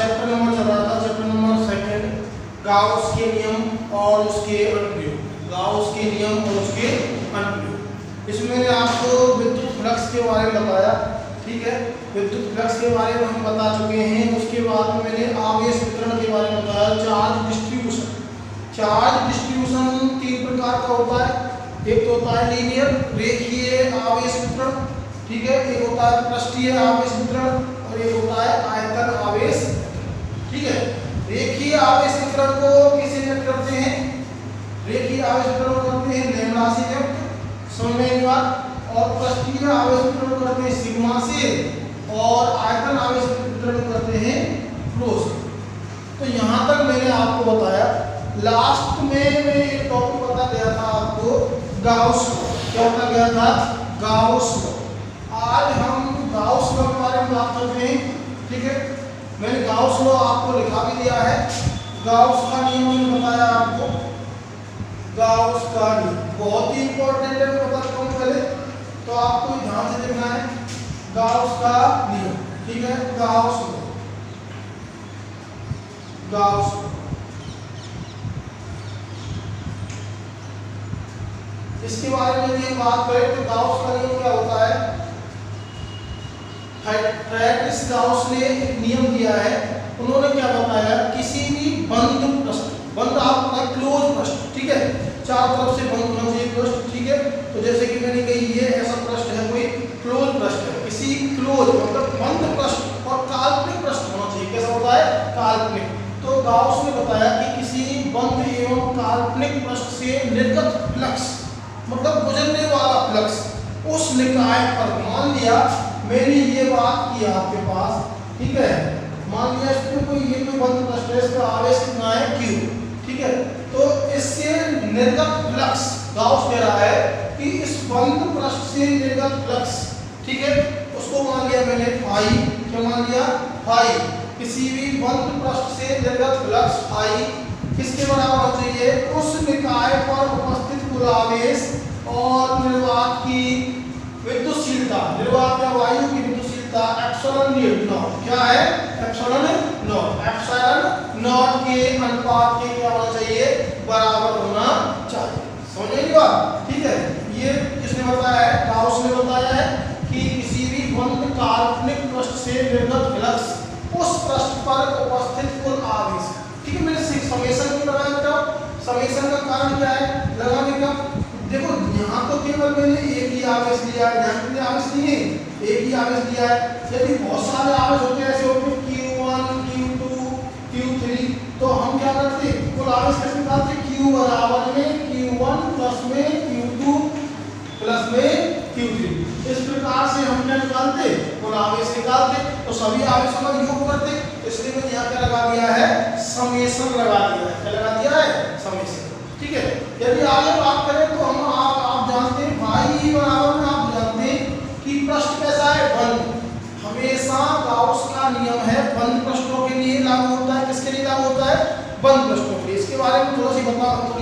Chapter number चल रहा था, चैप्टर नंबर 2 गाउस के नियम और उसके अनुप्रयोग, गाउस के नियम और उसके अनुप्रयोग। इसमें मैंने आपको विद्युत फ्लक्स के बारे में बताया, ठीक है, विद्युत फ्लक्स के बारे में हम बता चुके हैं। उसके बाद में मैंने आवेश वितरण के बारे में बताया, चार्ज डिस्ट्रीब्यूशन। चार्ज डिस्ट्रीब्यूशन 3 प्रकार का होता है, एक तो होता है लीनियर रेखीय आवेश वितरण, ठीक है, एक होता है पृष्ठीय आवेश वितरण और एक होता है आयतन आवेश, ठीक है। रेखीय आवेश वितरण को किससे व्यक्त करते हैं? रेखीय आवेश वितरण करते हैं लैम्ब्डा से व्यक्त, समन्वय, और पृष्ठीय आवेश वितरण करते हैं सिग्मा से, और आयतन आवेश वितरण करते हैं रो से। तो यहाँ तक मैंने आपको बताया। लास्ट में मैं एक टॉपिक बता गया था आपको, गाउस लॉ। क्या बता गया था? Gauss law. आज हम गाउस लॉ के बारे में बात करते हैं, ठीक है। मैंने गाउस लॉ आपको लिखा भी दिया है। गाउस का नियम मैंने बताया आपको, गाउस का नियम बहुत ही इंपॉर्टेंट है, मैं बता चुका हूं पहले, तो आपको ध्यान से देखना है। गाउस का नियम, ठीक है, गाउस लॉ, गाउस लॉ। इसके बारे में यदि बात करें तो गाउस का नियम क्या होता है? फ्रैडरिक गाउस ने एक नियम दिया है। उन्होंने क्या बताया? किसी भी बंद पृष्ठ, बंद आपका क्लोज पृष्ठ, ठीक है, चारों तरफ से बंद होना चाहिए पृष्ठ, ठीक है। तो जैसे कि मैंने कही ये ऐसा पृष्ठ है, कोई क्लोज पृष्ठ है, किसी क्लोज मतलब बंद पृष्ठ और काल्पनिक पृष्ठ होना चाहिए। कैसा होता है? काल्पनिक। तो गाउस ने बताया कि किसी बंद एवं काल्पनिक पृष्ठ से निर्गत फ्लक्स मतलब गुजरने वाला फ्लक्स उस निकाय पर, मान लिया मैंने ये बात की आपके पास, ठीक है, मान लिया इस पे कोई ये कोई बंद पृष्ठ है, इसका आवेश कितना है? Q, ठीक है। तो इससे निर्गत फ्लक्स, गाउस कह रहा है कि इस बंद पृष्ठ से निर्गत फ्लक्स, ठीक है, उसको मान लिया मैंने फाई। क्या मान लिया? फाई। किसी भी बंद पृष्ठ से निर्गत फ्लक्स फाई किसके बराबर होना चाहिए? उस निकाय पर उपस्थित कुल आवेश और निर्वात की विद्युतशीलता, निर्वात या वायु की विद्युतशीलता एप्सिलॉन नॉट। क्या है? Epsilon not. एप्सिलॉन नॉट के अनुपात के क्या होना चाहिए? बराबर होना चाहिए। समझ गए बात? ठीक है। ये किसने बताया है? गाउस ने बताया है कि किसी भी बंद काल्पनिक पृष्ठ से निर्गत फ्लक्स उस पृष्ठ पर उपस्थित कुल आवेश, ठीक है। मैंने समेशन क्यों लगाया बेटा? समेशन का कारण क्या है लगाने का? देखो यहाँ तो केवल मैंने एक ही आवेश लिया है, यहाँ पे आवेश नहीं है, एक ही आवेश लिया है। यदि बहुत सारे आवेश होते हैं, ऐसे होते Q1, Q2, Q3, तो हम क्या करते? कुल आवेश कैसे निकालते? Q बराबर में Q1 प्लस में Q2 प्लस में Q3। इस प्रकार से हम क्या निकालते? कुल आवेश निकालते। तो सभी आवेशों का योग करते, इसलिए मैंने यहाँ क्या लगा दिया है? समेशन लगा दिया है। क्या लगा दिया है? समेशन, ठीक है। यदि आगे बात करें तो हम आप जानते हैं भाई बराबर में, आप जानते हैं कि पृष्ठ कैसा है? बंद। हमेशा गाउस का नियम है बंद पृष्ठों के लिए लागू होता है। किसके लिए लागू होता है? बंद पृष्ठों के लिए। इसके बारे में थोड़ी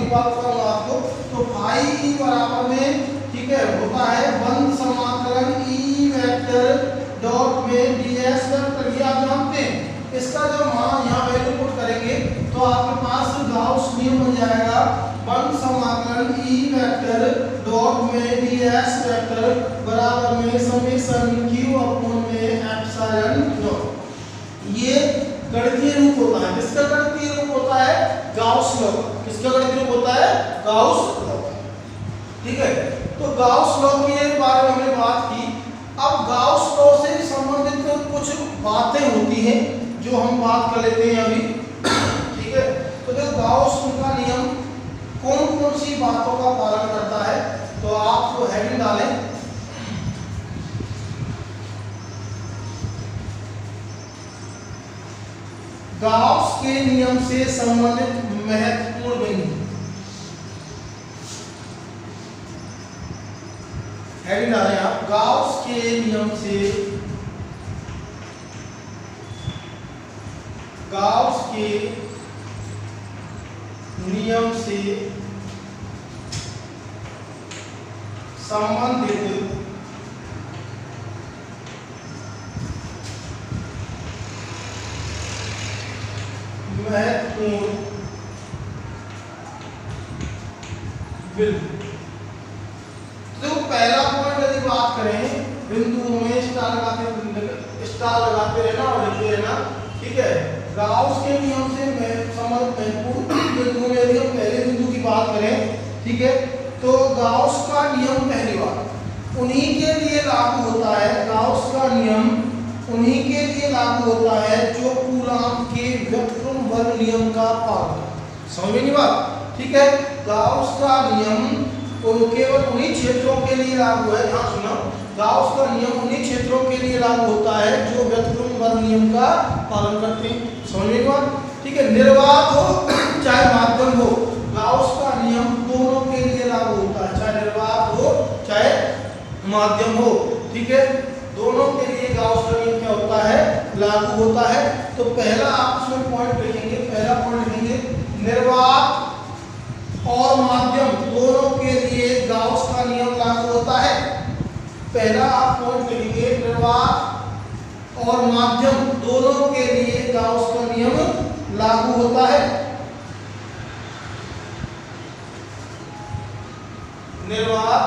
बात बताऊंगा आपको। तो भाई बराबर में, ठीक है, होता है बंद समाकलन E वेक्टर डॉट में ds वेक्टर, ये आप जानते हैं। इसका जब मान यहाँ वैल्यू पुट करेंगे तो आपके पास गाउस नियम बन जाएगा बंद समाकलन E वेक्टर डॉट में ds वेक्टर बराबर में समेशन Q अपॉन में एप्सिलॉन नॉट। ये गणितीय रूप होता है। किसका गणितीय रूप होता है? Gauss law. किसका गणितीय रूप होता है? गाउस लॉ, ठीक है। तो गाउस लॉ के बारे में हमने बात की। अब गाउस लॉ से संबंधित कुछ बातें होती हैं जो हम बात कर लेते हैं अभी, ठीक है। तो जो गाउस का नियम कौन कौन सी बातों का पालन करता है, तो आप हेडिंग डालें, गाउस के नियम से संबंधित महत्वपूर्ण बिंदु। हेडिंग डालें आप, गाउस के नियम से, गाउस के नियम से संबंधित करें, बिंदुओं में स्टार लगाते रहना और लिखते रहना, ठीक है। गाउस के नियम से मैं बिंदुओं में यदि हम पहले बिंदु की बात करें, ठीक है, तो गाउस का नियम पहली बार उन्हीं के लिए लागू होता है, गाउस का नियम उन्हीं के लिए लागू होता है जो कूलॉम के व्युत्क्रम वर्ग नियम का पालन करते हैं। समझ में नहीं बात, ठीक है। गाउस का नियम केवल उन्हीं क्षेत्रों के लिए लागू है, ध्यान सुनो, गाउस का नियम उन्हीं क्षेत्रों के लिए लागू होता है जो व्युत्क्रम वर्ग नियम का पालन करते हैं। समझ में बात, ठीक है। निर्वात हो चाहे माध्यम हो, गाउस का नियम दोनों के लिए लागू होता है, चाहे निर्वात हो चाहे माध्यम हो, ठीक है, दोनों के लिए गाउस का नियम क्या होता है, लागू होता है। तो पहला आप उसमें पॉइंट लिखेंगे, पहला पॉइंट लिखेंगे, निर्वात और माध्यम दोनों के लिए गाउस का नियम लागू होता है। पहला आप पॉइंट लिखेंगे, निर्वात और माध्यम दोनों के लिए गाउस का नियम लागू होता है। निर्वात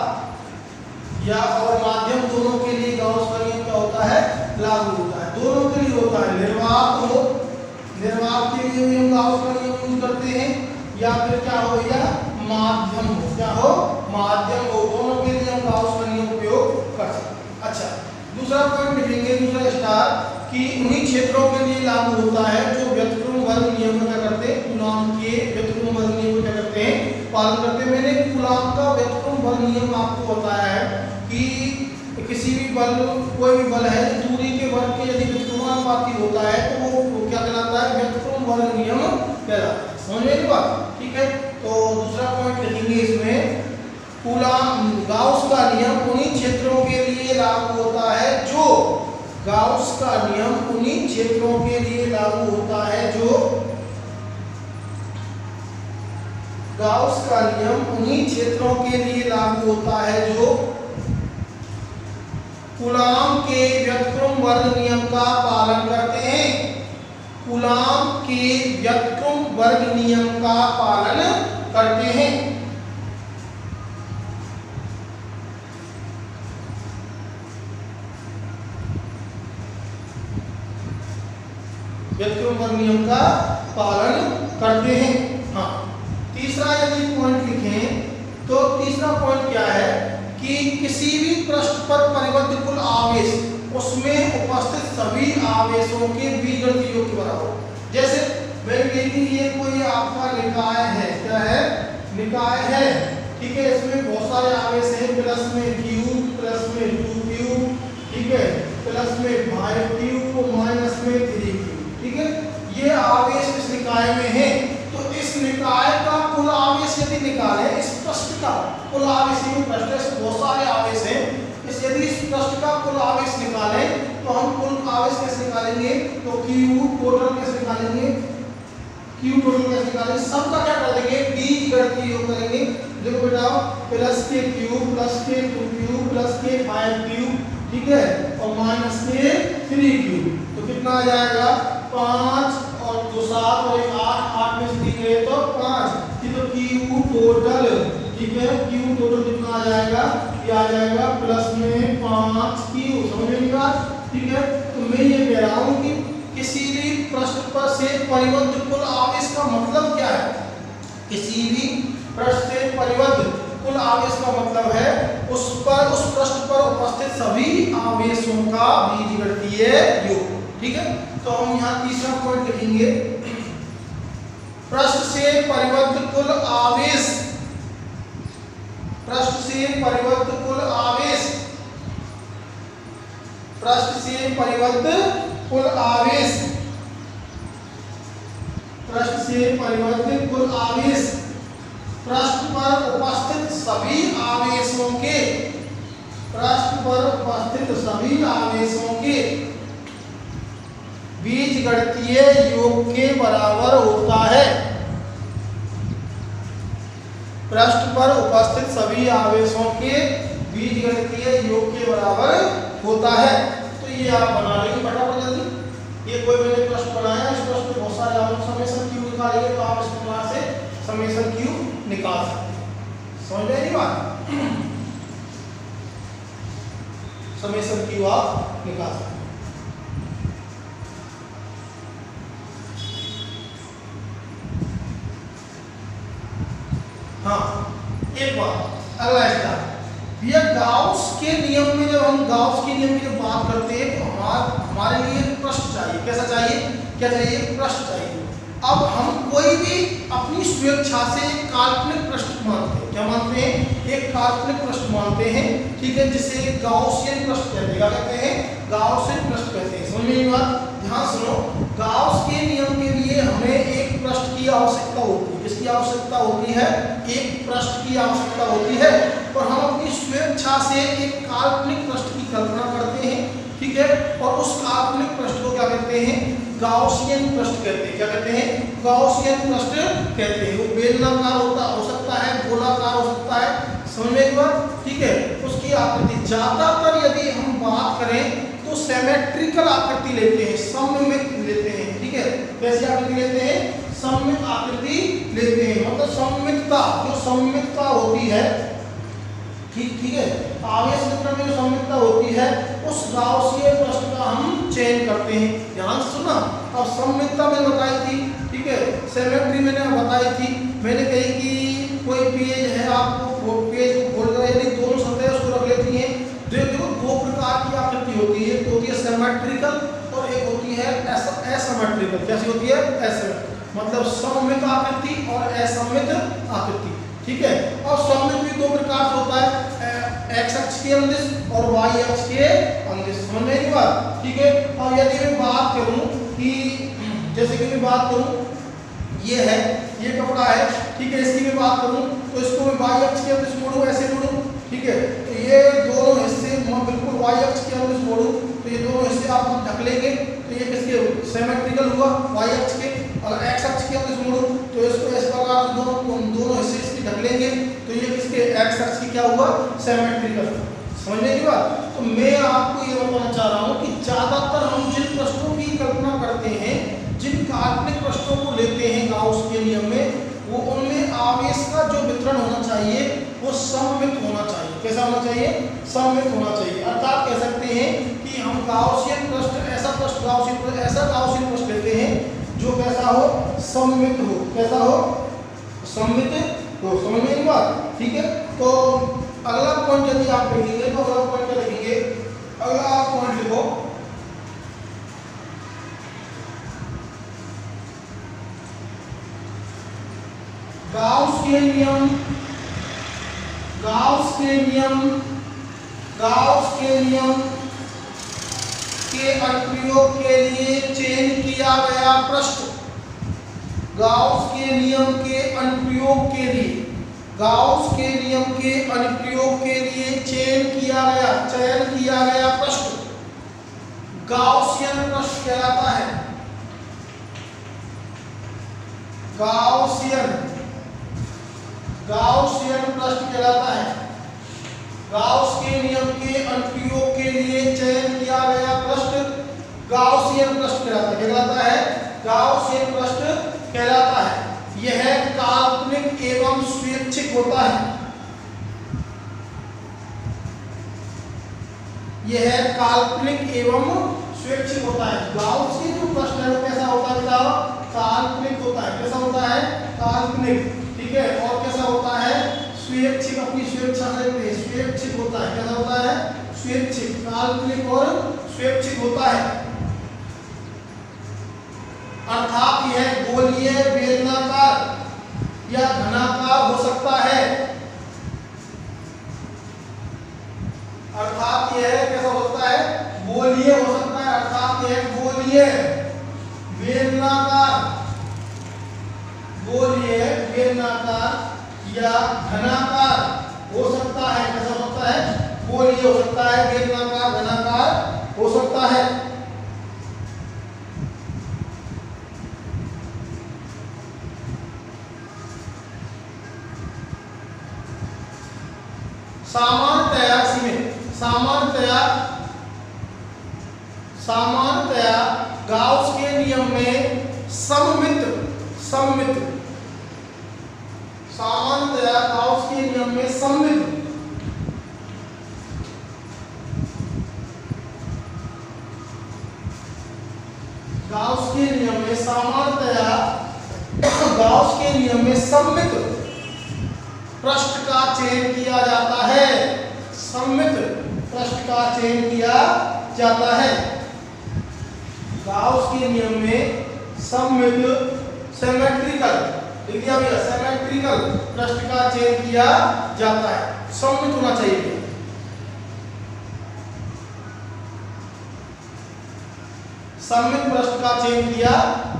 या और माध्यम दोनों के लिए गाउस का नियम क्या होता है, लागू होता है, दोनों के लिए होता है। निर्वात हो, निर्वात के लिए हम गाउस का नियम यूज करते हैं, या फिर क्या हो या माध्यम हो, क्या हो माध्यम हो, दोनों के लिए हम गाउस का नियम उपयोग कर सकते हैं। अच्छा, दूसरा पॉइंट लिखेंगे, दूसरा स्टार, कि उन्हीं क्षेत्रों के लिए लागू होता है जो व्युत्क्रम वर्ग नियम को क्या करते हैं, कूलॉम के व्युत्क्रम वर्ग नियम को क्या करते हैं, पालन करते हैं। मैंने कूलॉम का व्युत्क्रम वर्ग नियम आपको बताया है कि किसी भी बल, कोई भी बल है दूरी के वर्ग के यदि व्युत्क्रमानुपाती होता है तो वो क्या कहलाता है, व्युत्क्रम वर्ग नियम कहलाता है। समझ में बात, ठीक है। तो दूसरा पॉइंट लिखेंगे इसमें, कूलॉम गाउस का नियम उन्हीं क्षेत्रों के लिए लागू होता है जो, गाउस का नियम उन्हीं क्षेत्रों के लिए लागू होता है जो, गाउस का नियम उन्हीं क्षेत्रों के लिए लागू होता है जो कूलॉम के व्युत्क्रम वर्ग नियम का पालन करते हैं, कूलॉम के व्युत्क्रम वर्ग नियम का पालन करते हैं। व्युत्क्रम वर्ग नियम का पालन करते हैं। हाँ, तीसरा यदि पॉइंट लिखें तो तीसरा पॉइंट क्या है कि किसी भी पृष्ठ पर परिबद्ध कुल आवेश उसमें उपस्थित सभी आवेशों के बीजगणितीय योग के बराबर। जैसे मैंने कही थी ये कोई आपका निकाय है, क्या है, निकाय है, ठीक है, इसमें बहुत सारे आवेश हैं, प्लस में q, प्लस में 2q, ठीक है, प्लस में 5q, माइनस में 3q, ठीक है, ये आवेश इस निकाय में है। तो इस निकाय का कुल आवेश यदि निकालें, इस पृष्ठ का कुल आवेश, ये पृष्ठ है, बहुत सारे आवेश हैं, यदि इस पृष्ठ का कुल आवेश निकालें तो हम कुल आवेश कैसे निकालेंगे, तो q टोटल कैसे निकालेंगे, q टोटल कैसे निकालेंगे, सबका क्या कर देंगे, बीजगणितीय योग करेंगे। देखो बेटा, प्लस के q, प्लस के 2q, प्लस के 5q, ठीक है, और माइनस के 3q, तो कितना आ जाएगा, 5 और 2 7 और 1 8, 8 में से 3 गए तो 5, तो q टोटल, ठीक है, q टोटल कितना आ जाएगा, ये आ जाएगा प्लस में 5q। समझ में बात, ठीक है। तो मैं ये कह रहा हूं कि किसी भी पृष्ठ पर से परिबद्ध कुल आवेश का मतलब क्या है, किसी भी पृष्ठ से परिबद्ध कुल आवेश का मतलब है उस पृष्ठ पर उपस्थित सभी आवेशों का बीजगणितीय योग, ठीक है। तो हम यहाँ तीसरा पॉइंट लिखेंगे, पृष्ठ से परिबद्ध कुल आवेश, पृष्ठ से परिबद्ध कुल आवेश, पृष्ठ से परिबद्ध कुल आवेश, पृष्ठ से परिबद्ध कुल आवेश, पृष्ठ पर उपस्थित सभी आवेशों के, पृष्ठ पर उपस्थित सभी आवेशों के बीजगणितीय योग के बराबर होता है, पृष्ठ पर उपस्थित सभी आवेशों के बीजगणितीय योग के बराबर होता है। तो ये आप बना लेंगे फटाफट जल्दी। ये कोई मैंने प्रश्न बनाया, इस प्रश्न में बहुत सारे आवेश, समेशन क्यू निकालेंगे तो आप इस प्रकार से समेशन क्यू निकाल सकते हैं। समझ में आई बात। समेशन की आप निकाल सकते हैं। हाँ, एक बात अगला स्टार भैया, गाउस के नियम में जब हम गाउस के नियम की जब बात करते हैं तो हमारे लिए पृष्ठ चाहिए। कैसा चाहिए? क्या चाहिए? पृष्ठ चाहिए। अब हम कोई भी अपनी स्वेच्छा से एक काल्पनिक पृष्ठ मानते हैं। क्या मानते हैं? एक काल्पनिक पृष्ठ मानते हैं, ठीक है, जिसे गाउसियन पृष्ठ कहते हैं। क्या कहते हैं? गाउसियन पृष्ठ कहते हैं। समझ में ये बात? ध्यान सुनो, गाउस के नियम के लिए हमें एक पृष्ठ की आवश्यकता होती है। किसकी आवश्यकता होती है? एक पृष्ठ की आवश्यकता होती है। और हम अपनी स्वेच्छा से एक काल्पनिक पृष्ठ की कल्पना करते हैं, ठीक है, और उस काल्पनिक पृष्ठ को क्या कहते हैं? गाउसियन पृष्ठ कहते हैं। क्या कहते हैं? गाउसियन पृष्ठ कहते हैं। वो बेलनाकार हो सकता है, गोलाकार हो सकता है। समझ में एक बात? ठीक है, उसकी आकृति ज्यादातर यदि हम बात करें तो सिमेट्रिकल आकृति लेते हैं, सममित लेते हैं। ठीक है, कैसी आकृति लेते हैं? सममित आकृति लेते हैं। मतलब सममितता, जो सममितता होती है, ठीक है, आवेश वितरण में जो सममितता होती है उस गाउसियन पृष्ठ का हम चयन करते हैं। ध्यान सुना, अब सममितता मैंने बताई थी, ठीक है, सिमेट्री मैंने बताई थी। मैंने कही कि कोई पेज है, आपको पेज को खोल कर यदि दोनों सतह उसको रख लेती हैं, देखो दो प्रकार की आकृति होती है। तो होती है सिमेट्रिकल और एक होती है एसिमेट्रिकल। कैसी होती है? एसिमेट्रिकल, मतलब सममित आकृति और असममित आकृति। ठीक है, और सममित भी दो प्रकार से होता है, एक्स अक्ष के अनुदिश और वाई अक्ष के अनुदिश। समझ में आई बात? ठीक है, और यदि मैं बात करूं कि जैसे कि मैं बात करूं ये है, ये कपड़ा है, ठीक है, इसकी मैं बात करूं तो इसको मैं वाई अक्ष के अनुदिश मोड़ूं, ऐसे मोड़ूं, ठीक है, तो ये दोनों हिस्से मैं बिल्कुल वाई अक्ष के अनुदिश मोड़ूं तो ये दोनों हिस्से आप ढक लेंगे तो ये किसके? सिमेट्रिकल हुआ, वाई अक्ष के। और एक्स अक्ष के अनुदिश मोड़ूं तो इसको इस प्रकार दोनों हिस्से इसके ढक लेंगे तो ये किसके? एक्स अक्ष की क्या हुआ? सिमेट्रिकल। समझने की बात? तो मैं आपको ये बताना चाह रहा हूँ कि ज्यादातर हम जिन पृष्ठों की कल्पना करते हैं, जिन काल्पनिक पृष्ठों को लेते हैं गाउस के नियम में, वो उनमें आवेश का जो वितरण होना चाहिए वो सममित होना चाहिए। कैसा होना चाहिए? सममित होना चाहिए। अर्थात कह सकते हैं कि हम गाउसियन पृष्ठ, ऐसा गाउसियन पृष्ठ लेते हैं जो कैसा हो? सममित हो। कैसा हो? सममित हो। समझ में बात? ठीक है, तो अगला पॉइंट यदि आप लिखेंगे तो अगला पॉइंट क्या लिखेंगे? अगला पॉइंट लिखो, गाउस के नियम, गाउस के नियम, गाउस के नियम के अनुप्रयोग के लिए चयन किया गया पृष्ठ, गाउस के नियम के अनुप्रयोग के लिए, गाउस के नियम के अनुप्रयोग के लिए चयन किया गया पृष्ठ गाउसियन पृष्ठ कहलाता है। गाउसियन पृष्ठ कहलाता है। गाउस के नियम के अनुप्रयोग के लिए चयन किया गया पृष्ठ गाउसियन पृष्ठ कहलाता है। गाउसियन पृष्ठ कहलाता है। यह काल्पनिक एवं स्वैच्छिक होता है। यह काल्पनिक एवं स्वैच्छिक होता है। गाउस के जो पृष्ठ है वो कैसा होता है? काल्पनिक होता है। कैसा होता है? काल्पनिक। ठीक है, और कैसा होता है? स्वैच्छिक, अपनी स्वेच्छा से स्वैच्छिक होता है। कैसा होता है? स्वैच्छिक। काल्पनिक और स्वैच्छिक होता है। अर्थात यह गोलीय, बेलनाकार या घनाकार हो सकता है। अर्थात यह कैसा हो सकता है? गोलीय हो सकता है। अर्थात यह गोलीय, बेलनाकार, गोलीय, बेलनाकार या घनाकार हो सकता है। कैसा हो सकता है? गोलीय हो सकता है, बेलनाकार, घनाकार हो सकता है। सामान्यतया गाउस के नियम में सममित, सामान्यतया गाउस के नियम में सममित सममित पृष्ठ का चयन किया जाता है। सममित पृष्ठ का चयन किया जाता है। गाउस के नियम में सममित सिमेट्रिकल सिमेट्रिकल पृष्ठ का चयन किया जाता है। सममित होना चाहिए। सममित पृष्ठ का चयन किया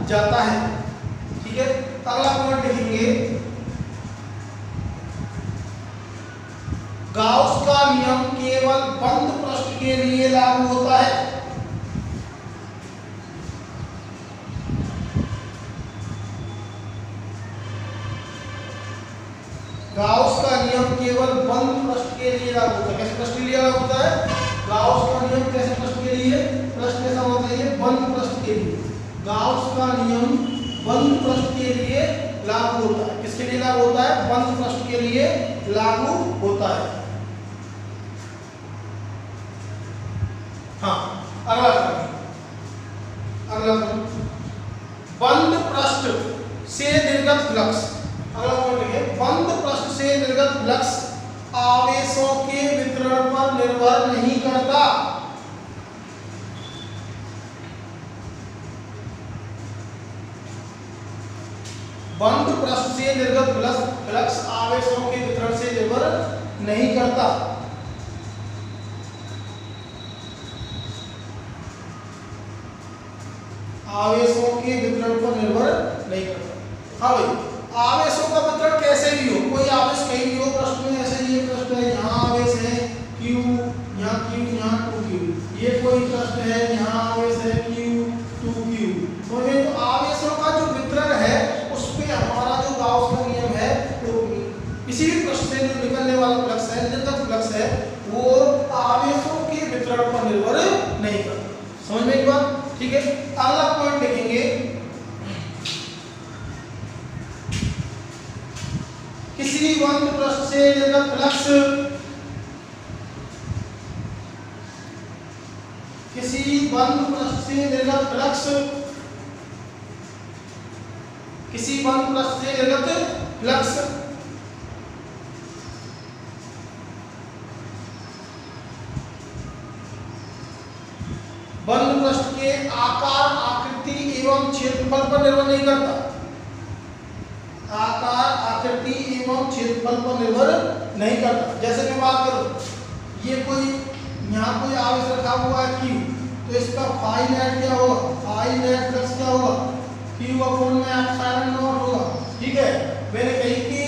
जाता है। ठीक है, अगला पॉइंट लिखेंगे, गाउस का नियम केवल बंद पृष्ठ के लिए लागू होता है। गाउस का नियम केवल बंद पृष्ठ के लिए लागू होता है। कैसे पृष्ठ के लिए लागू होता है? गाउस का नियम कैसे पृष्ठ के लिए? पृष्ठ कैसा होता है? बंद पृष्ठ के लिए। गाउस का नियम बंद पृष्ठ के लिए लागू होता है। किसके लिए लागू होता है? बंद पृष्ठ के लिए लागू होता है। हाँ, अगला बंद पृष्ठ से निर्गत फ्लक्स। अगला पॉइंट लिखिए, बंद पृष्ठ से निर्गत फ्लक्स आवेशों के वितरण पर निर्भर नहीं करता। बंद पृष्ठ से निर्गत फ्लक्स आवेशों के वितरण से निर्भर नहीं करता। आवेशों के वितरण पर निर्भर नहीं करता। हाँ भाई, आवेशों का वितरण कैसे भी हो, कोई आवेश कहीं भी हो, प्रश्न में ऐसे ये प्रश्न है, यहाँ आवेश है Q, यहाँ Q, यहाँ 2Q, ये कोई प्रश्न है, यहाँ आवेश है Q, 2Q। तो ये तो आवेशों का जो वितरण है उस पे हमारा जो गाउस का नियम है, तो किसी भी प्रश्न से जो निकलने वाला फ्लक्स है, निर्गत फ्लक्स है, वो आवेशों के वितरण पर निर्भर नहीं करता। समझ में एक बात? ठीक है, अगला पॉइंट लिखेंगे, किसी बंद पृष्ठ से निर्गत फ्लक्स, किसी बंद पृष्ठ से निर्गत फ्लक्स, किसी बंद पृष्ठ से निर्गत फ्लक्स बंद पृष्ठ के आकार, आकृति एवं क्षेत्रफल पर निर्भर नहीं करता। आकार, आकृति एवं क्षेत्रफल पर निर्भर नहीं करता। जैसे मैं बात करूं, ये कोई यहाँ कोई आवेश रखा हुआ है Q, तो इसका फाई नेट क्या होगा? फाई नेट फ्लक्स क्या होगा? Q अपॉन में एप्सिलॉन नॉट होगा। ठीक है, मैंने कही कि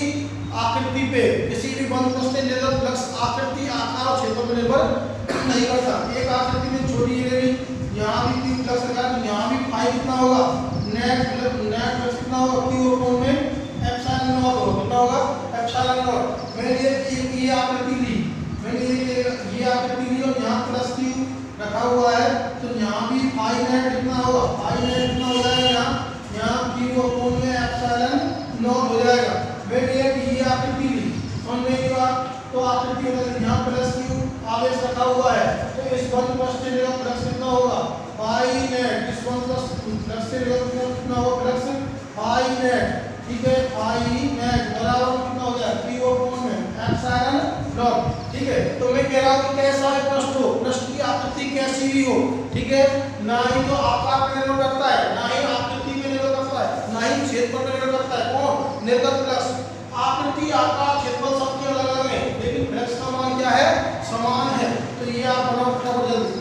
आकृति पे किसी भी बंद पृष्ठ से निर्गत फ्लक्स आकृति, आकार और क्षेत्रफल पर निर्भर नहीं करता। एक आकृति में छोटी ले ली, यहाँ भी Q फ्लक्स रखा है, तो यहाँ भी फाई कितना होगा? नेट फ्लक्स कितना होगा? Q अपॉन में एप्सिलॉन नॉट होगा। कितना होगा? Epsilon not. मैंने ये आकृति ली, मैंने ये आकृति ली और यहाँ प्लस Q रखा हुआ है, तो यहाँ भी फाई नेट कितना होगा? फाई नेट कितना हो जाएगा? यहाँ Q अपॉन में एप्सिलॉन नॉट हो जाएगा। मैंने ये आकृति ली, समझ में आई बात? तो आकृति में यहाँ प्लस Q आवेश रखा हुआ है, तो इस बंद पृष्ठ से निर्गत फ्लक्स कितना होगा? Phi net. इस बंद पृष्ठ से निर्गत फ्लक्स कितना होगा? Flux phi net. ठीक है, फाई नेट बराबर कितना हो जाएगा? Q अपॉन में एप्सिलॉन नॉट। ठीक है, तो मैं कह रहा हूँ कि कैसा है पृष्ठ हो, पृष्ठ की आकृति कैसी भी हो, ठीक है, ना ही तो आकार पर निर्भर करता है, ना ही आकृति पे निर्भर करता है, ना ही क्षेत्रफल पर निर्भर करता है। कौन? निर्गत फ्लक्स। आकृति, आकार, क्षेत्रफल सबके अलग अलग है, लेकिन फ्लक्स का मान क्या है? समान है। तो ये आप बनाओ फटाफट जल्दी।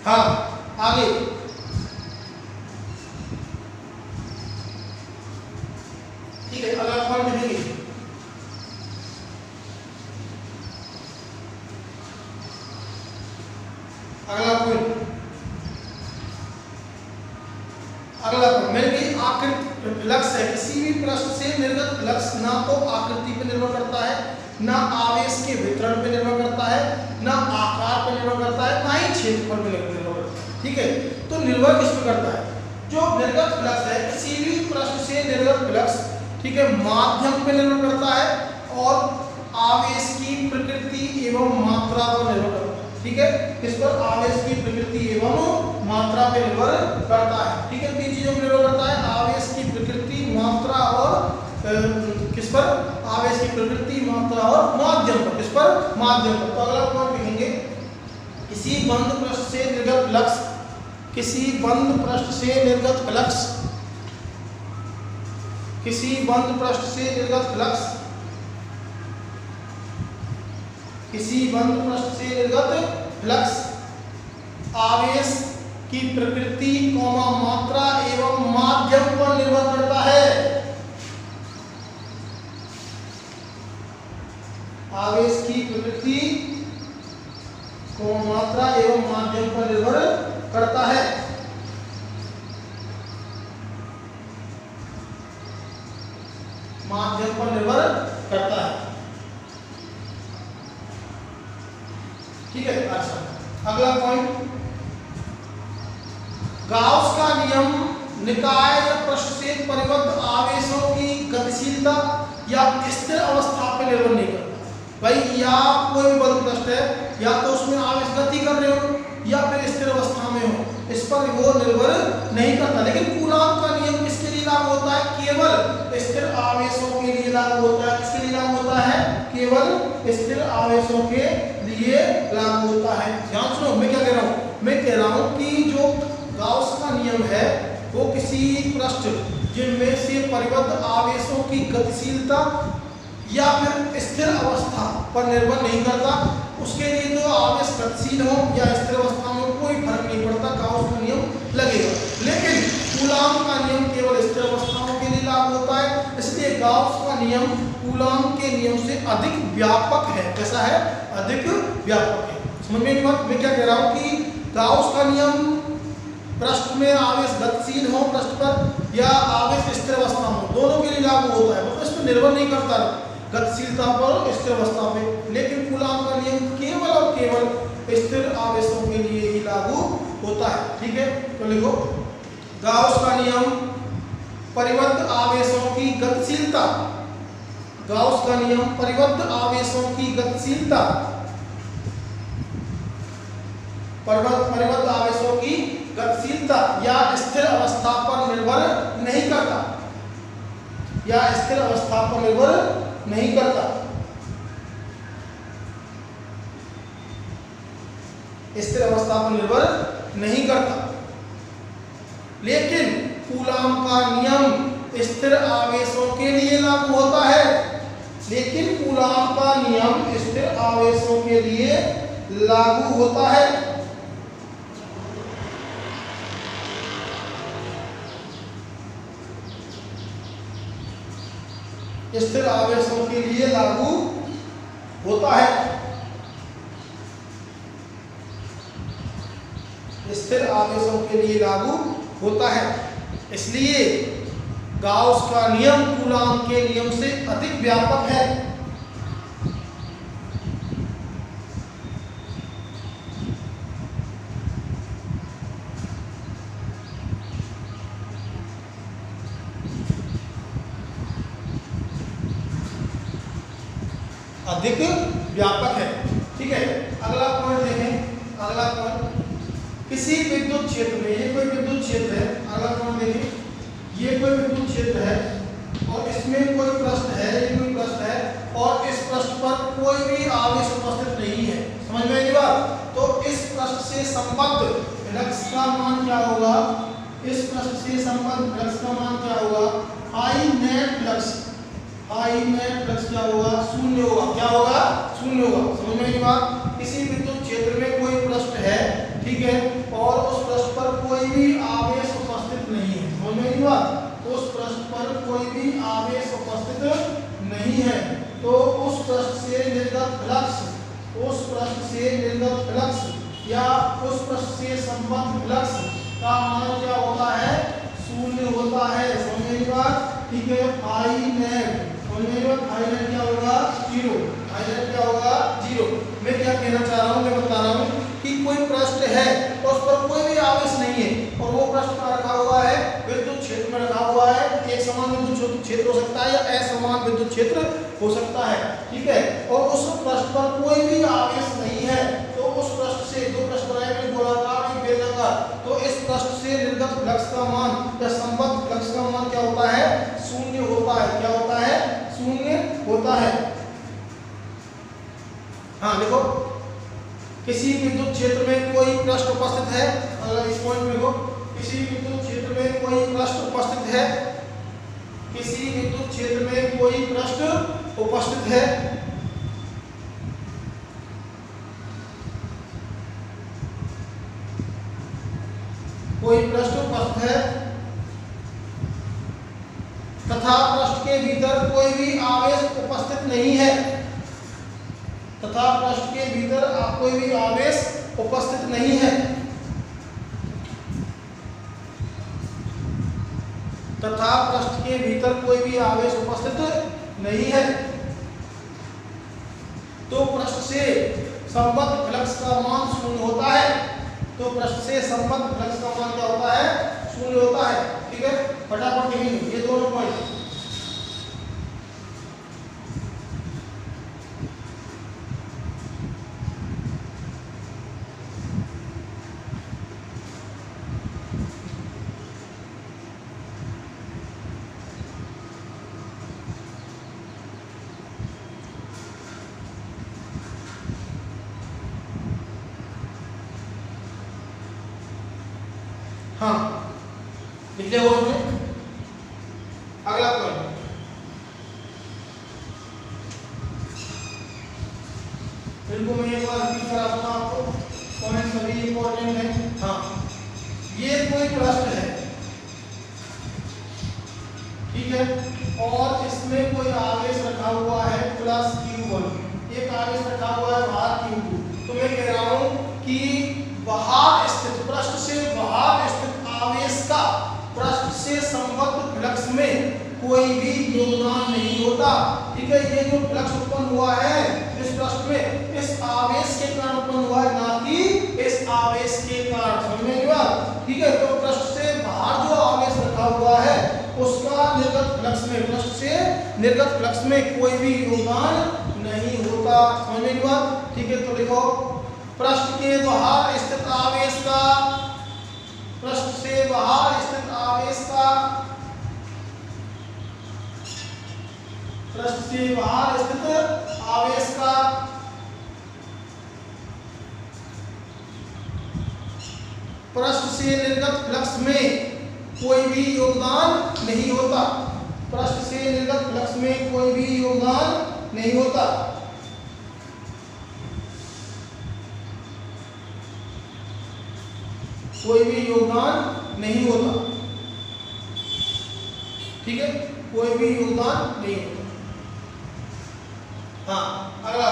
हाँ, आगे ठीक है, अगला पॉइंट लिखेंगे, अगला पॉइंट मेरे आकृति फ्लक्स है, किसी भी पृष्ठ से निर्गत फ्लक्स ना तो आकृति पर निर्भर करता है, ना आवेश के वितरण पे निर्भर करता है, ना आकार पे निर्भर करता है, ना ही क्षेत्रफल पे निर्भर करता है। ठीक है, तो निर्भर किस पे करता है? जो निर्गत फ्लक्स है, किसी भी पृष्ठ से निर्गत फ्लक्स, ठीक है, माध्यम पे निर्भर करता है और आवेश की प्रकृति एवं मात्रा पर निर्भर करता है। ठीक है, किस पर? आवेश की प्रकृति एवं मात्रा पे निर्भर करता है। ठीक है, तीन चीजों पर निर्भर करता है, आवेश की प्रकृति, मात्रा और किस पर? आवेश की प्रकृति, मात्रा और माध्यम पर। किस पर? माध्यम पर। तो अगला पॉइंट लिखेंगे, किसी बंद पृष्ठ से निर्गत फ्लक्स, किसी बंद पृष्ठ से निर्गत फ्लक्स, किसी बंद पृष्ठ से निर्गत फ्लक्स, किसी बंद पृष्ठ से निर्गत फ्लक्स आवेश की प्रकृति, मात्रा एवं माध्यम पर निर्भर करता है। आवेश की प्रकृति, मात्रा एवं माध्यम पर निर्भर करता है। माध्यम पर निर्भर करता है। ठीक है, अच्छा अगला पॉइंट, गाउस का नियम निकाय या पृष्ठ से परिबद्ध आवेशों की गतिशीलता या स्थिर अवस्था पर निर्भर नहीं करता। भाई या कोई भी बंद पृष्ठ है, या तो उसमें आवेश गति कर रहे हो या फिर स्थिर अवस्था में हो, इस पर वो निर्भर नहीं करता। लेकिन कूलॉम का नियम किसके लिए लागू होता है? केवल स्थिर आवेशों के लिए लागू होता है। किसके लिए लागू होता है? केवल स्थिर आवेशों के लिए लागू होता है। ध्यान सुनो, मैं क्या कह रहा हूँ? मैं कह रहा हूँ कि जो गाउस का नियम है वो किसी पृष्ठ जिनमें से परिबद्ध आवेशों की गतिशीलता या फिर स्थिर अवस्था पर निर्भर नहीं करता। उसके लिए जो आवेश गतिशील हो या स्थिर अवस्था में कोई फर्क नहीं पड़ता, गाउस का नियम लगेगा। लेकिन कूलॉम का नियम केवल स्थिर अवस्थाओं के लिए लागू होता है, इसलिए गाउस का नियम कूलॉम के नियम से अधिक व्यापक है। कैसा है? अधिक व्यापक है। समझ में? मैं क्या कह रहा हूँ कि गाउस का नियम पृष्ठ में आवेश गतिशील हो पृष्ठ पर या आवेश स्थिर अवस्था हो, दोनों के लिए लागू होता है। मतलब इस पर निर्भर नहीं करता गतिशीलता पर, स्थिर अवस्था पे। लेकिन कूलॉम का नियम केवल और केवल स्थिर आवेशों के लिए ही लागू होता है। ठीक है, तो लिखो, गाउस का नियम परिबद्ध आवेशों की गतिशीलता, गाउस का नियम परिबद्ध आवेशों की गतिशीलता, परिबद्ध आवेशों की गतिशीलता या स्थिर अवस्था पर निर्भर नहीं करता, या स्थिर अवस्था पर निर्भर नहीं करता। स्थिर अवस्था पर निर्भर नहीं करता। लेकिन कूलॉम का नियम स्थिर आवेशों के लिए लागू होता है। लेकिन कूलॉम का नियम स्थिर आवेशों के लिए लागू होता है। स्थिर आवेशों के लिए लागू होता है। स्थिर आवेशों के लिए लागू होता है। इसलिए गाउस का नियम कूलॉम के नियम से अधिक व्यापक है। अधिक व्यापक है। ठीक है, अगला पॉइंट देखें। अगला पॉइंट, किसी विद्युत क्षेत्र में, ये कोई विद्युत क्षेत्र है। अगला पॉइंट देखें, ये कोई विद्युत क्षेत्र है और इसमें कोई पृष्ठ है, ये कोई पृष्ठ है और इस पृष्ठ पर कोई भी आवेश उपस्थित नहीं है। समझ में आई बात? तो इस पृष्ठ से संबद्ध फ्लक्स का मान क्या होगा? इस पृष्ठ से संबद्ध फ्लक्स का मान क्या होगा? आई नेट फ्लक्स, आई नेट फ्लक्स क्या होगा? शून्य होगा। क्या होगा? शून्य होगा। समझ में आई बात? किसी विद्युत क्षेत्र में कोई पृष्ठ है, ठीक है, और उस पृष्ठ पर कोई भी आवेश उपस्थित नहीं है। समझ में आई बात? उस पृष्ठ पर कोई भी आवेश उपस्थित नहीं है, तो उस पृष्ठ से निर्गत फ्लक्स, उस पृष्ठ से निर्गत फ्लक्स या उस पृष्ठ से संबद्ध फ्लक्स का मान क्या होता है? शून्य होता है। समझ में आई बात? ठीक है, आई नेट, आई नेट क्या होगा? 0। माइनस क्या होगा 0। मैं क्या कहना चाह रहा हूँ, मैं बता रहा हूँ कि कोई पृष्ठ है और उस पर कोई भी आवेश नहीं है और वो पृष्ठ पर रखा हुआ है, विद्युत क्षेत्र में रखा हुआ है। एक समान विद्युत क्षेत्र हो सकता है या असमान विद्युत क्षेत्र हो सकता है, ठीक है। और उस पृष्ठ पर कोई भी आवेश नहीं है तो उस पृष्ठ से, दो पृष्ठ बनाए गए गोलाकार एक बेलनाकार, तो इस पृष्ठ से निर्गत फ्लक्स का मान या संबद्ध फ्लक्स का मान क्या होता है, शून्य होता है। क्या होता है, शून्य होता है। हाँ देखो, किसी विद्युत क्षेत्र में कोई पृष्ठ उपस्थित है, अगर इस पॉइंट में देखो, किसी विद्युत क्षेत्र में कोई पृष्ठ उपस्थित है, किसी विद्युत क्षेत्र में कोई पृष्ठ उपस्थित है, कोई पृष्ठ उपस्थित है तथा पृष्ठ के भीतर कोई भी आवेश उपस्थित नहीं है, तथा पृष्ठ के भीतर कोई भी आवेश उपस्थित नहीं है, तथा पृष्ठ के भीतर कोई भी आवेश उपस्थित नहीं है, तो पृष्ठ से संबद्ध फ्लक्स का मान शून्य होता है। तो पृष्ठ से संबद्ध फ्लक्स का मान क्या होता है, शून्य होता है, ठीक है। फटाफट लिखिए ये दोनों पॉइंट। हाँ लिख लिया बोर्ड में। अगला पॉइंट, इनको मैं एक बार रिपीट कराता हूँ आपको, पॉइंट सभी इंपॉर्टेंट है। हाँ, ये कोई पृष्ठ है, ठीक है, और इसमें कोई आवेश रखा हुआ है प्लस Q1, एक आवेश रखा हुआ है बाहर Q2। तो मैं कह रहा हूँ कि बाहर स्थित, पृष्ठ से बाहर स्थित आवेश का पृष्ठ से संबद्ध फ्लक्स में कोई भी योगदान नहीं होता, ठीक है। ये जो फ्लक्स उत्पन्न हुआ है इस पृष्ठ में, इस आवेश के कारण उत्पन्न हुआ है, ना कि इस आवेश के कारण, समझ में आई बात, ठीक है। तो पृष्ठ से बाहर जो आवेश रखा हुआ है उसका निर्गत फ्लक्स में, पृष्ठ से निर्गत फ्लक्स में कोई भी योगदान नहीं होता, समझ में आई बात, ठीक है। तो लिखो, पृष्ठ के बाहर स्थित आवेश का, पृष्ठ से बाहर स्थित आवेश का, पृष्ठ से बाहर स्थित आवेश का पृष्ठ से निर्गत फ्लक्स में कोई भी योगदान नहीं होता, पृष्ठ से निर्गत फ्लक्स में कोई भी योगदान नहीं होता, कोई भी योगदान नहीं होता, ठीक है, कोई भी योगदान नहीं होता। हाँ अगला,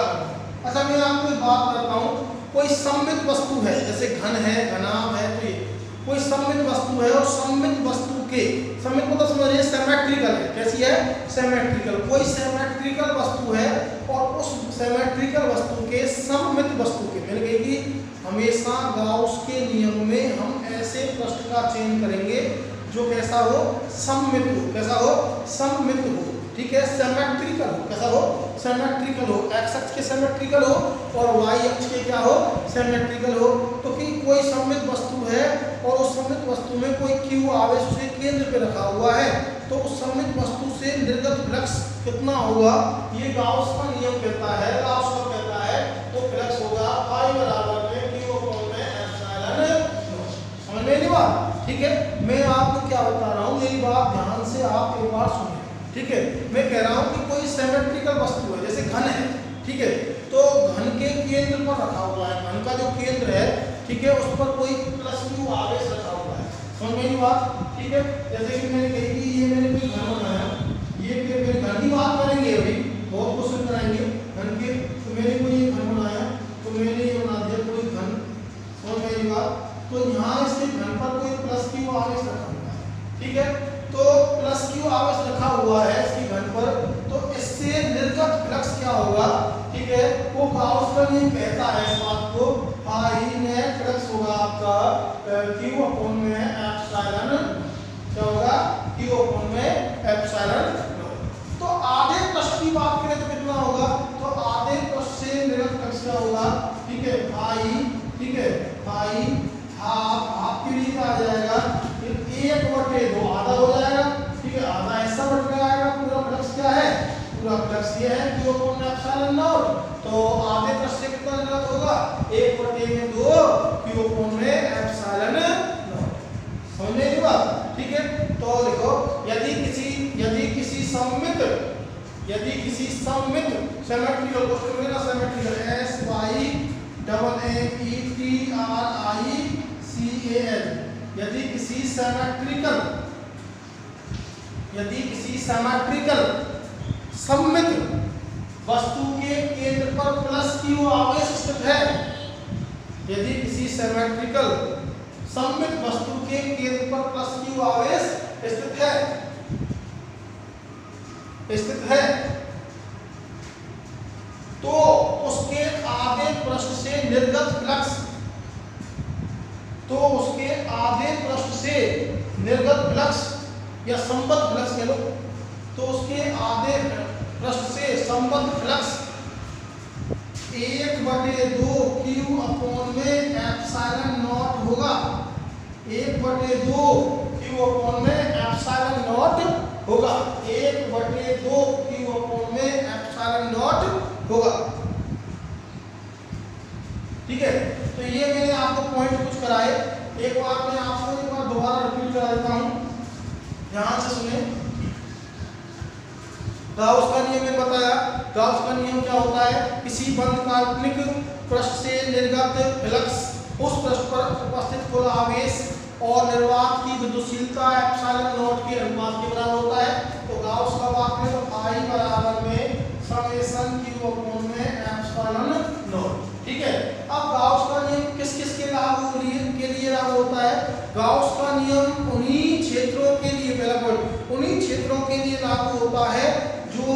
अच्छा मैं आपको एक बात करता हूँ, कोई सममित वस्तु है, जैसे घन है, घनाभ है, तो ये कोई सममित वस्तु है और सममित वस्तु के, सममित मतलब समझिए सिमेट्रिकल है, कैसी है, सिमेट्रिकल, कोई सिमेट्रिकल वस्तु है और उस सिमेट्रिकल वस्तु के सममित वस्तु के, मैंने कही कि हमेशा गाउस के नियम में हम ऐसे पृष्ठ का चयन करेंगे जो कैसा हो, सममित हो, कैसा हो, सममित हो, ठीक है, सिमेट्रिकल हो, कैसा हो, सिमेट्रिकल हो, एक्स अक्ष के सिमेट्रिकल हो और वाई अक्ष के क्या हो, सिमेट्रिकल हो। तो कि कोई सममित वस्तु है और उस सममित वस्तु में कोई Q आवेश उसे केंद्र पे रखा हुआ है, तो उस सममित वस्तु से निर्गत फ्लक्स कितना होगा, ये गाउस का नियम कहता है, गाउस का कहता है, तो फ्लक्स होगा I बराबर में Q/में एप्सिलॉन नॉट, समझ में नहीं बात, ठीक है। मैं आपको क्या बता रहा हूँ, मेरी बात ध्यान से आप एक बार सुनिए, ठीक है। मैं कह रहा हूँ कि कोई सिमेट्रिकल वस्तु है, जैसे घन है, ठीक है, तो घन के केंद्र पर रखा हुआ है, घन का जो केंद्र है, ठीक है, उस पर कोई प्लस Q आवेश रखा हुआ है, समझ में नहीं बात, ठीक है। जैसे कि मैंने कही कि ये मैंने कोई घन बनाया, ये फिर घन की बात करेंगे, अभी बहुत क्वेश्चन कराएंगे घन के, तो मैंने कोई घन बनाया, तो मैंने ये बना दिया कोई घन, समझ में नहीं बात, तो यहाँ इसके घन पर कोई प्लस Q आवेश रखा हुआ है, ठीक है। तो प्लस Q आवेश रखा हुआ है इसकी घन पर, तो इससे निर्गत फ्लक्स क्या होगा, है, वो गाउस का नियम कहता है इस बात को, फाई नेट फ्लक्स होगा आपका क्यू अपॉन में एप्सिलॉन, क्या होगा क्यू अपॉन में एप्सिलॉन। तो आधे पृष्ठ की बात करें तो कितना होगा, तो आधे पृष्ठ से निर्गत फ्लक्स क्या होगा, ठीक है फाई, ठीक है फाई हाफ के लिए आ जाएगा 1/2, आधा हो जाएगा, ठीक है आधा ऐसा बट में आएगा, पूरा फ्लक्स क्या है, पूरा फ्लक्स ये है क्यू अपॉन में एप्सिलॉन नॉट। तो आधे पृष्ठ से कितना निर्गत होगा 1/2 क्यू अपॉन में एप्सिलॉन नॉट। समझ में बात, ठीक है। तो देखो यदि किसी सममित सिमेट्रिकल क्वेश्चन में ना symmetrical S Y double A E T R I C A L, यदि किसी सिमेट्रिकल सममित वस्तु के केंद्र पर प्लस क्यू आवेश स्थित है, यदि किसी सिमेट्रिकल सममित वस्तु के केंद्र पर प्लस क्यू आवेश स्थित है तो उसके आधे पृष्ठ से निर्गत फ्लक्स, या संबद्ध फ्लक्स कह लो, तो उसके आधे पृष्ठ से संबद्ध फ्लक्स 1/2 क्यू अपॉन में एप्सिलॉन नॉट होगा, 1/2 क्यू अपॉन में एप्सिलॉन नॉट होगा, 1/2 क्यू अपॉन में एप्सिलॉन नॉट होगा, ठीक है। तो ये मैंने आपको पॉइंट कुछ कराए, एक बार मैं आपको एक बार दोबारा रिपीट करा देता हूं, ध्यान से सुने। गाउस का नियम मैंने बताया, गाउस का नियम क्या होता है, किसी बंद काल्पनिक पृष्ठ से निर्गत फ्लक्स उस पृष्ठ पर उपस्थित कुल आवेश और निर्वात की विद्युतशीलता एप्सिलॉन नॉट के अनुपात के बराबर होता है। तो गाउस का वाक्य तो I बराबर में समेशन क्यू अपॉन में एप्सिलॉन नॉट, ठीक है। अब गाउस का नियम किस किस के लिए लागू होता है, गाउस का नियम उन्हीं क्षेत्रों के लिए, पहला पॉइंट उन्हीं क्षेत्रों के लिए लागू होता है जो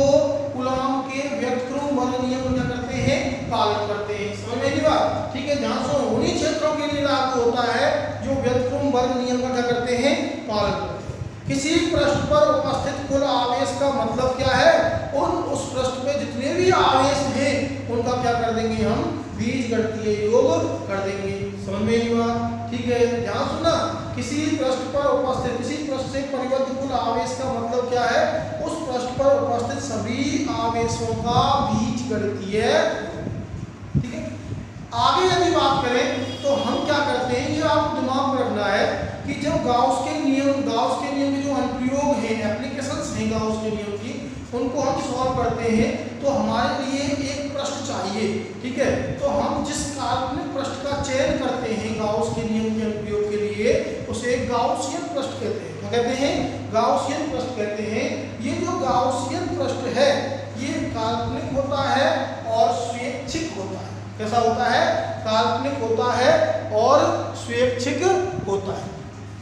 कूलॉम के व्युत्क्रम बल नियम क्या करते हैं, पालन करते हैं। समझ में आई बात, ठीक है ध्यान से, उन्हीं क्षेत्रों के लिए लागू होता है जो व्युत्क्रम बल नियम का क्या करते हैं, पालन करते हैं। किसी पृष्ठ पर उपस्थित कुल आवेश का मतलब क्या है, उस पृष्ठ पे जितने भी आवेश हैं उनका क्या कर देंगे हम, बीजगणितीय योग कर देंगे। समझ में आई बात, ठीक है ध्यान सुनना। किसी पृष्ठ पर उपस्थित, किसी पृष्ठ से परिबद्ध कुल आवेश का मतलब क्या है, उस पृष्ठ पर उपस्थित सभी आवेशों का बीजगणितीय, ठीक है। आगे यदि बात करें तो हम क्या करते हैं, ये आपको दिमाग में रखना है कि जब गाउस के नियम के जो अनुप्रयोग हैं, एप्लीकेशंस हैं गाउस के नियम की, उनको हम सॉल्व करते हैं तो हमारे लिए एक पृष्ठ चाहिए, ठीक है। तो हम जिस काल्पनिक पृष्ठ का चयन करते हैं गाउस के नियम के अनुप्रयोग के लिए, उसे गाउसियन पृष्ठ कहते हैं। क्या कहते हैं, गाउसियन पृष्ठ कहते हैं। ये जो गाउसियन पृष्ठ है ये काल्पनिक होता है और स्वैच्छिक होता है। कैसा होता है, काल्पनिक होता है और स्वैच्छिक होता है।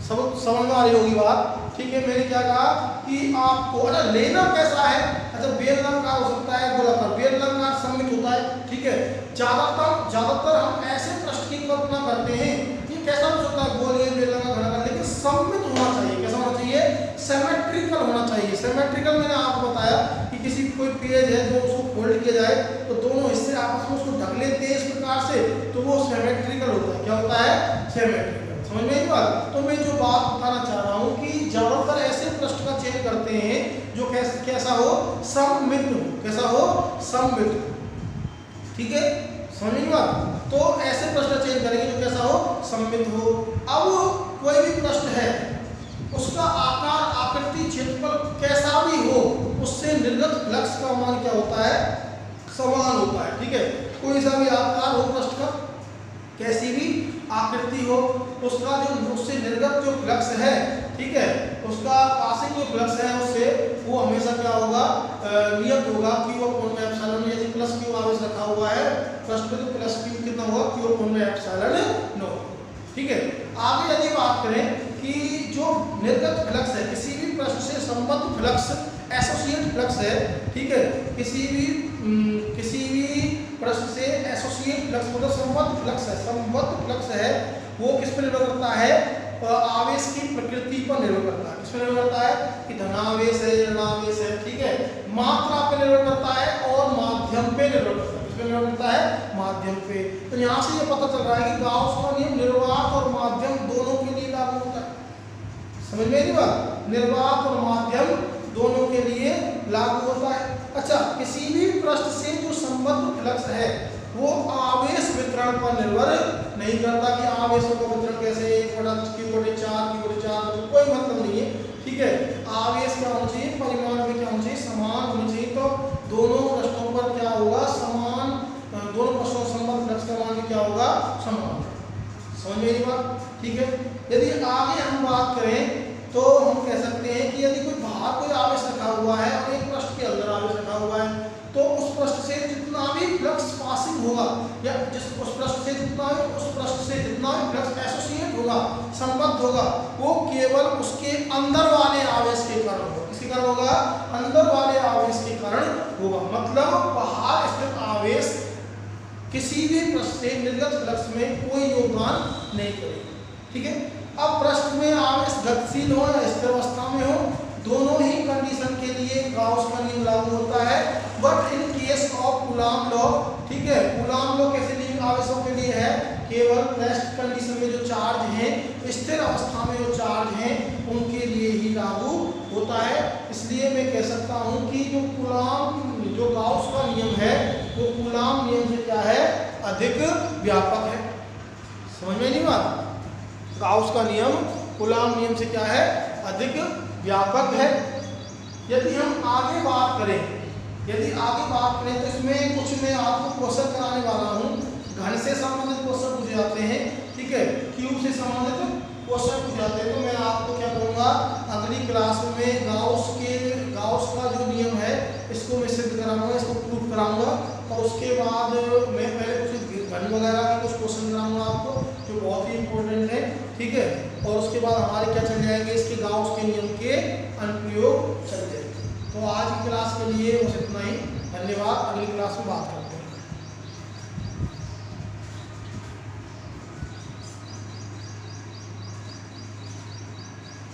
समझ में आ रही होगी बात, ठीक है। मैंने क्या कहा कि आपको अच्छा लेना कैसा है, अच्छा बेलनाकार हो सकता है, गोलाकार, बेलनाकार सममित होता है, ठीक है। ज्यादातर हम ऐसे पृष्ठ की कल्पना करते हैं, ये कैसा हो सकता है, गोल या बेलनाकार, घनाकार, लेकिन सममित होना चाहिए। कैसा होना चाहिए, सिमेट्रिकल होना चाहिए। सिमेट्रिकल मैंने आपको बताया कि किसी कोई पेज है जो उसको फोल्ड किया जाए तो दोनों हिस्से आपस में उसको ढक लेते हैं इस प्रकार से, तो वो सिमेट्रिकल होता है। क्या होता है, सिमेट्रिकल। समझ में आई बात। तो मैं जो बात बताना चाह रहा हूँ कि ज्यादातर ऐसे पृष्ठ का चयन करते हैं जो कैसा हो, सममित हो। कैसा हो, सममित, ठीक है। समझ में बात। तो ऐसे पृष्ठ का चयन करेंगे जो कैसा हो, सममित हो। अब कोई भी पृष्ठ है, उसका आकार, आकृति, क्षेत्रफल कैसा भी हो, उससे निर्गत फ्लक्स का मान क्या होता है, समान होता है, ठीक है। कोई सा भी आकार हो पृष्ठ का, कैसी भी आकृति हो, उसका जो उससे निर्गत जो फ्लक्स है, ठीक है, उसका पासिंग जो फ्लक्स है उससे वो हमेशा क्या होगा, नियत होगा क्यू अपॉन में एप्सिलॉन। यदि प्लस क्यू आवेश रखा हुआ है पृष्ठ पे तो प्लस क्यू कितना होगा, क्यू अपॉन में एप्सिलॉन नॉट, ठीक है। आगे यदि बात करें कि जो निर्गत फ्लक्स है, किसी भी पृष्ठ से संबद्ध फ्लक्स, एसोसिएट फ्लक्स है, ठीक है, किसी भी पृष्ठ से एसोसिएट फ्लक्स मतलब संबद्ध फ्लक्स है, संबद्ध फ्लक्स है, वो किस पर निर्भर करता है? आवेश की प्रकृति पर निर्भर करता है। किस पर निर्भर करता है? कि धनावेश है, ऋणावेश है, ठीक है, मात्रा पे निर्भर करता है और माध्यम पे निर्भर करता है। किस पे निर्भर करता है? माध्यम पे। तो यहाँ से ये पता चल रहा है कि गाउस का नियम निर्वात और माध्यम दोनों के लिए लागू होता है। समझ में नहीं बात? निर्वात और माध्यम दोनों के लिए लागू होता है। अच्छा, किसी भी पृष्ठ से जो संबद्ध फ्लक्स है वो आवेश वितरण पर निर्भर नहीं करता कि आवेशों का वितरण कैसे, 1/q/4 कोई मतलब नहीं है, ठीक है। आवेश क्या होना चाहिए? परिमाण में क्या होना चाहिए? समान होना चाहिए। तो दोनों पृष्ठों पर क्या होगा? समान, दोनों पृष्ठों संबद्ध फ्लक्स का मान क्या होगा? समान। समझ में नहीं बात? ठीक है। यदि आगे हम बात करें तो हम कह सकते हैं कि यदि कोई बाहर कोई आवेश रखा हुआ है और एक पृष्ठ के अंदर आवेश रखा हुआ है, तो उस पृष्ठ से जितना भी फ्लक्स पासिंग होगा या उस पृष्ठ से जितना भी फ्लक्स एसोसिएट होगा, संबद्ध होगा, वो केवल उसके अंदर वाले आवेश के कारण होगा। किसके कारण होगा? अंदर वाले आवेश के कारण होगा। मतलब बाहर स्थित आवेश किसी भी पृष्ठ से निर्गत फ्लक्स में कोई योगदान नहीं करेगा, ठीक है। अब पृष्ठ में आवेश गतिशील हो या स्थिर अवस्था में हो, दोनों ही कंडीशन के लिए गाउस का नियम लागू होता है। But in case of Coulomb law, ठीक है, कूलॉम लॉ कैसे नियम आवेशों के लिए है? केवल रेस्ट कंडीशन में जो चार्ज हैं, स्थिर अवस्था में जो चार्ज हैं, उनके लिए ही लागू होता है। इसलिए मैं कह सकता हूं कि जो गाउस का नियम है वो कूलॉम नियम से क्या है? अधिक व्यापक है। समझ में नहीं बात? गाउस का नियम कूलॉम नियम से क्या है? अधिक व्यापक है। यदि हम आगे बात करें तो इसमें कुछ मैं आपको क्वेश्चन कराने वाला हूँ। घन से संबंधित क्वेश्चन पूछे जाते हैं, ठीक है, क्यूब से संबंधित क्वेश्चन पूछे जाते हैं। तो मैं आपको क्या करूँगा, अगली क्लास में गाउस का जो नियम है इसको मैं सिद्ध कराऊंगा, इसको प्रूफ कराऊंगा, और उसके बाद मैं पहले कुछ घन वगैरह के कुछ क्वेश्चन कराऊंगा आपको जो बहुत ही इंपॉर्टेंट है, ठीक है। और उसके बाद हमारे क्या चल जाएंगे, इसके गाउस के नियम के अनुप्रयोग चल जाएंगे। तो आज की क्लास के लिए बस इतना ही। धन्यवाद। अगली क्लास में बात करेंगे।